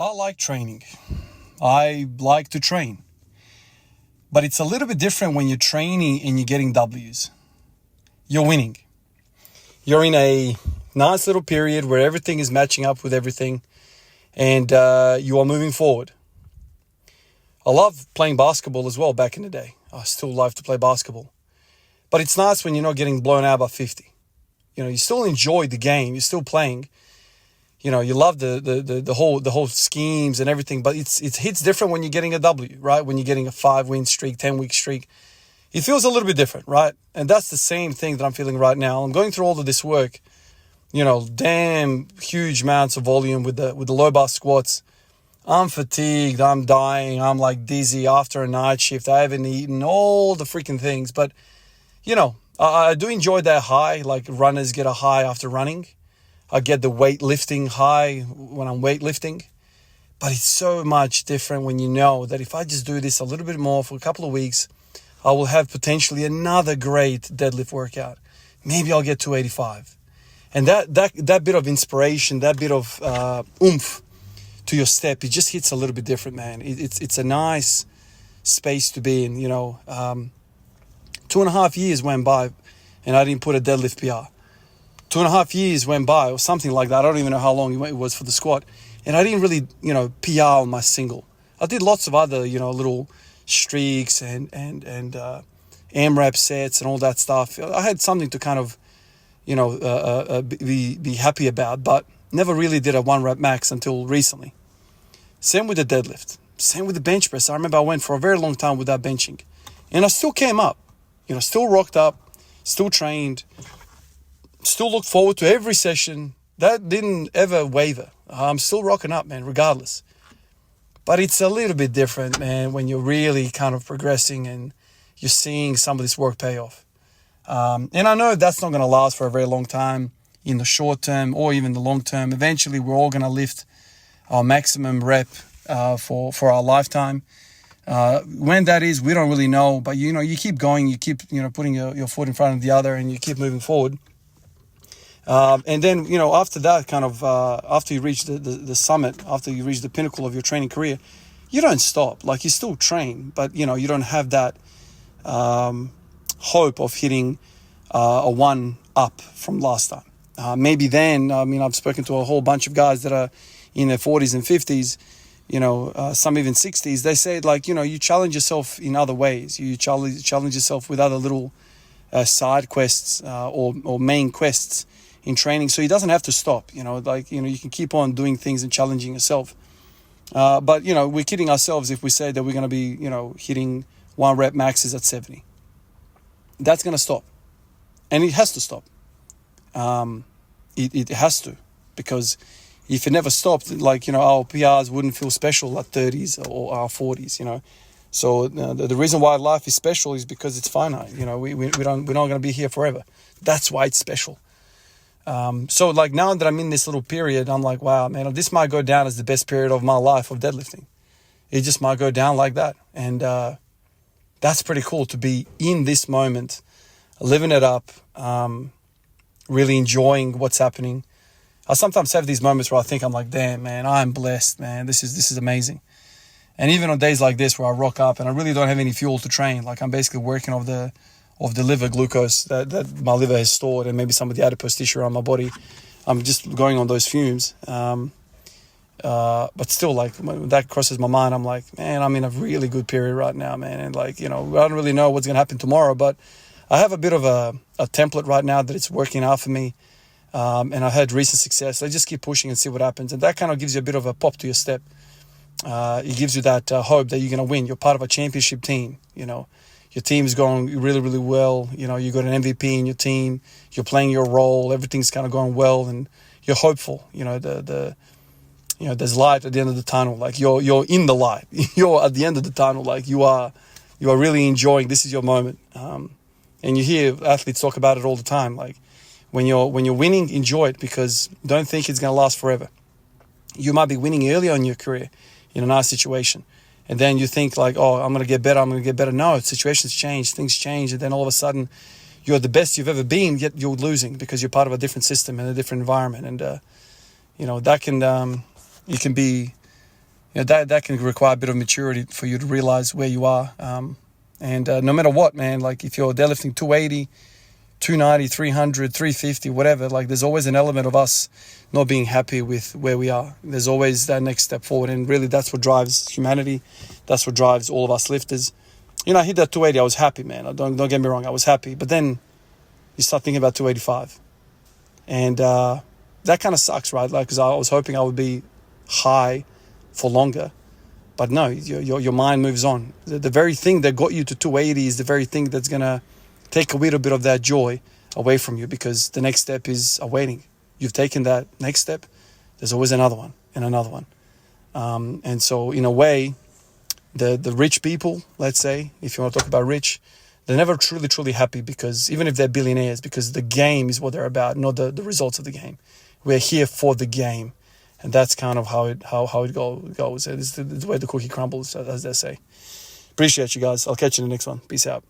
I like training. I like to train. But it's a little bit different when you're training and you're getting W's. You're winning. You're in a nice little period where everything is matching up with everything and you are moving forward. I love playing basketball as well back in the day. I still love to play basketball. But it's nice when you're not getting blown out by 50. You still enjoy the game. You're still playing. You love the whole schemes and everything, but it hits different when you're getting a W, right? When you're getting a 5-win streak, 10-week streak, it feels a little bit different, right? And that's the same thing that I'm feeling right now. I'm going through all of this work, damn huge amounts of volume with the low bar squats. I'm fatigued, I'm dying, I'm like dizzy after a night shift. I haven't eaten all the freaking things, but I do enjoy that high. Like runners get a high after running. I get the weightlifting high when I'm weightlifting. But it's so much different when you know that if I just do this a little bit more for a couple of weeks, I will have potentially another great deadlift workout. Maybe I'll get 285. And that bit of inspiration, that bit of oomph to your step, it just hits a little bit different, man. It's a nice space to be in, 2.5 years went by and I didn't put a deadlift PR. 2.5 years went by or something like that. I don't even know how long it was for the squat. And I didn't really, PR on my single. I did lots of other, little streaks and AMRAP sets and all that stuff. I had something to kind of, be happy about, but never really did a 1-rep max until recently. Same with the deadlift. Same with the bench press. I remember I went for a very long time without benching. And I still came up, still rocked up, still trained, still looked forward to every session. That didn't ever waver. I'm still rocking up, man, regardless. But it's a little bit different, man, when you're really kind of progressing and you're seeing some of this work pay off. And I know that's not going to last for a very long time in the short term or even the long term. Eventually, we're all going to lift our maximum rep for our lifetime. When that is, we don't really know. But, you keep going. You keep, putting your foot in front of the other and you keep moving forward. And then, after that kind of, after you reach the summit, after you reach the pinnacle of your training career, you don't stop. Like, you still train, but, you don't have that hope of hitting a 1 up from last time. Maybe then, I've spoken to a whole bunch of guys that are in their 40s and 50s, some even 60s. They say, you challenge yourself in other ways. You challenge yourself with other little side quests or main quests in training, so he doesn't have to stop. You can keep on doing things and challenging yourself. But we're kidding ourselves if we say that we're going to be hitting 1-rep maxes at 70. That's going to stop, and it has to stop. It has to, because if it never stopped, our PRs wouldn't feel special at 30s or our 40s. So the reason why life is special is because it's finite. We're not going to be here forever. That's why it's special. So now that I'm in this little period, I'm like, wow, man, this might go down as the best period of my life of deadlifting. It just might go down like that. And that's pretty cool to be in this moment, living it up, really enjoying what's happening. I sometimes have these moments where I think I'm like, damn, man, I'm blessed, man. This is amazing. And even on days like this where I rock up and I really don't have any fuel to train, like I'm basically working off the liver glucose that my liver has stored and maybe some of the adipose tissue around my body. I'm just going on those fumes. But still, when that crosses my mind, I'm like, man, I'm in a really good period right now, man. And I don't really know what's going to happen tomorrow, but I have a bit of a template right now that it's working out for me. And I had recent success. I just keep pushing and see what happens. And that kind of gives you a bit of a pop to your step. It gives you that hope that you're going to win. You're part of a championship team, Your team is going really, really well. You got an MVP in your team. You're playing your role. Everything's kind of going well, and you're hopeful. There's light at the end of the tunnel. You're in the light. You're at the end of the tunnel. You are really enjoying. This is your moment. And you hear athletes talk about it all the time. When you're winning, enjoy it, because don't think it's going to last forever. You might be winning earlier in your career in a nice situation. And then you think I'm going to get better. No, situations change, things change. And then all of a sudden you're the best you've ever been, yet you're losing because you're part of a different system and a different environment. And, that can, it can be that can require a bit of maturity for you to realize where you are. And no matter what, man, like if you're deadlifting 280, 290, 300, 350, whatever, like there's always an element of us not being happy with where we are. There's always that next step forward. And really that's what drives humanity. That's what drives all of us lifters. I hit that 280. I was happy, man. Don't get me wrong. I was happy. But then you start thinking about 285. And that kind of sucks, right? Like, because I was hoping I would be high for longer. But no, your mind moves on. The very thing that got you to 280 is the very thing that's going to take a little bit of that joy away from you, because the next step is awaiting. You've taken that next step. There's always another one and another one. And so in a way, the rich people, let's say, if you want to talk about rich, they're never truly happy, because even if they're billionaires, because the game is what they're about, not the results of the game. We're here for the game. And that's kind of how it goes. It's the way the cookie crumbles, as they say. Appreciate you guys. I'll catch you in the next one. Peace out.